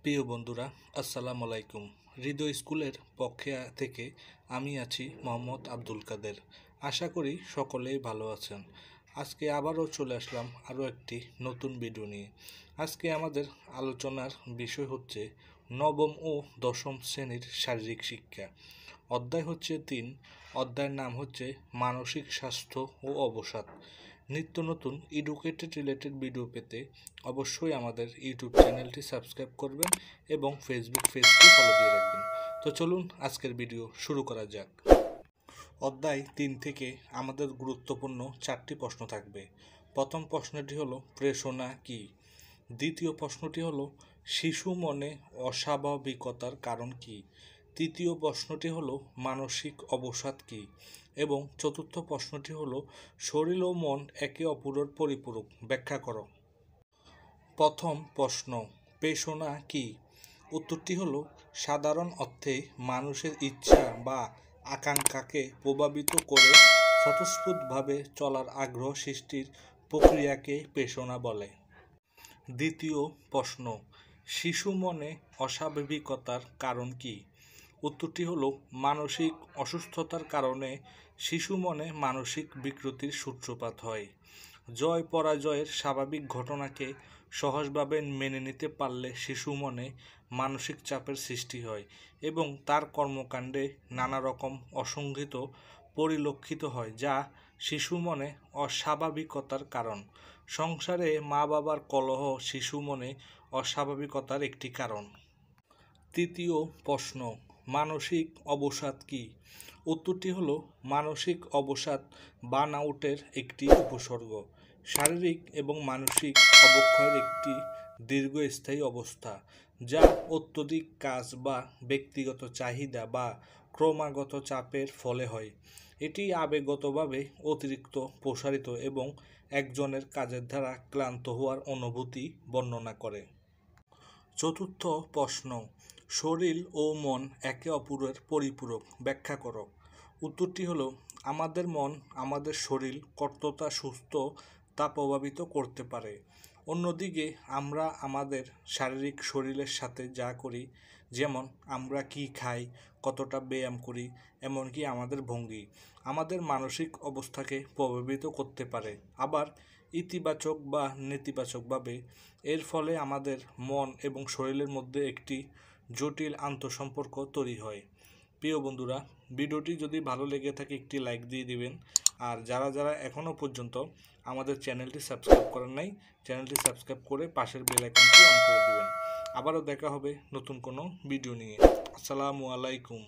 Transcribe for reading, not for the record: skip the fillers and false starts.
প্রিয় বন্ধুরা, আসসালামু আলাইকুম। হৃদয় স্কুলের পক্ষে থেকে আমি আছি মোহাম্মদ আব্দুল কাদের। আশা করি সকলেই ভালো আছেন। আজকে আবারও চলে আসলাম আরও একটি নতুন ভিডিও নিয়ে। আজকে আমাদের আলোচনার বিষয় হচ্ছে নবম ও দশম শ্রেণীর শারীরিক শিক্ষা। অধ্যায় হচ্ছে 3। অধ্যায়ের নাম হচ্ছে মানসিক স্বাস্থ্য ও অবসাদ। নিত্য নতুন এডুকেটেড রিলেটেড ভিডিও পেতে অবশ্যই আমাদের ইউটিউব চ্যানেলটি সাবস্ক্রাইব করবেন এবং ফেসবুক পেজটি ফলো দিয়ে রাখবেন। তো চলুন আজকের ভিডিও শুরু করা যাক। অধ্যায় 3 থেকে আমাদের গুরুত্বপূর্ণ 4টি প্রশ্ন থাকবে। প্রথম প্রশ্নটি হলো প্রেষণা কি। দ্বিতীয় প্রশ্নটি হলো শিশু মনে অস্বাভাবিকতার কারণ কি। তৃতীয় প্রশ্নটি হলো মানসিক অবসাদ কি এবং চতুর্থ প্রশ্নটি হলো শরীর ও মন একে অপরের পরিপূরক, ব্যাখ্যা করো। প্রথম প্রশ্ন, প্রেষণা কি। উত্তরটি হলো সাধারণ অর্থে মানুষের ইচ্ছা বা আকাঙ্ক্ষাকে প্রভাবিত করে স্বতঃস্ফূর্তভাবে চলার আগ্রহ সৃষ্টির প্রক্রিয়াকে প্রেষণা বলে। দ্বিতীয় প্রশ্ন, শিশু মনে অস্বাভাবিকতার কারণ কি। উত্তরটি হলো মানসিক অসুস্থতার কারণে শিশু মনে মানসিক বিকৃতির সূত্রপাত হয়। জয় পরাজয়ের স্বাভাবিক ঘটনাকে সহজভাবে মেনে নিতে পারলে শিশু মনে মানসিক চাপের সৃষ্টি হয় এবং তার কর্মকাণ্ডে নানা রকম অসংগতি পরিলক্ষিত হয় যা শিশু মনে অস্বাভাবিকতার কারণ। সংসারে মা বাবার কলহ শিশু মনে অস্বাভাবিকতার একটি কারণ। তৃতীয় প্রশ্ন, মানসিক অবসাদ কি। উত্তরটি হলো মানসিক অবসাদ বার্নআউটের একটি উপসর্গ। শারীরিক এবং মানসিক অবক্ষয়ের একটি দীর্ঘস্থায়ী অবস্থা যা অত্যধিক কাজ বা ব্যক্তিগত চাহিদা বা ক্রমাগত চাপের ফলে হয়। এটি আবেগগতভাবে অতিরিক্ত প্রসারিত এবং একজনের কাজের দ্বারা ক্লান্ত হওয়ার অনুভূতি বর্ণনা করে। চতুর্থ প্রশ্ন, শরীর ও মন একে অপরের পরিপূরক, ব্যাখ্যা করো। উত্তরটি হলো আমাদের মন আমাদের শরীর কতটা সুস্থ তা প্রভাবিত করতে পারে। অন্যদিকে আমরা আমাদের শারীরিক শরীরের সাথে যা করি, যেমন আমরা কি খাই, কতটা ব্যায়াম করি, এমনকি আমাদের ভঙ্গি আমাদের মানসিক অবস্থাকে প্রভাবিত করতে পারে। আবার ইতিবাচক বা নেতিবাচকভাবে এর ফলে আমাদের মন এবং শরীরের মধ্যে একটি জটিল আন্তঃসম্পর্ক তৈরি হয়। প্রিয় বন্ধুরা, ভিডিওটি যদি ভালো লেগে থাকে একটি লাইক দিয়ে দিবেন। আর যারা যারা এখনও পর্যন্ত আমাদের চ্যানেলটি সাবস্ক্রাইব করেন নাই, চ্যানেলটি সাবস্ক্রাইব করে পাশের বেল আইকনটি অন করে দিবেন। আবারও দেখা হবে নতুন কোনো ভিডিও নিয়ে। আসসালামু আলাইকুম।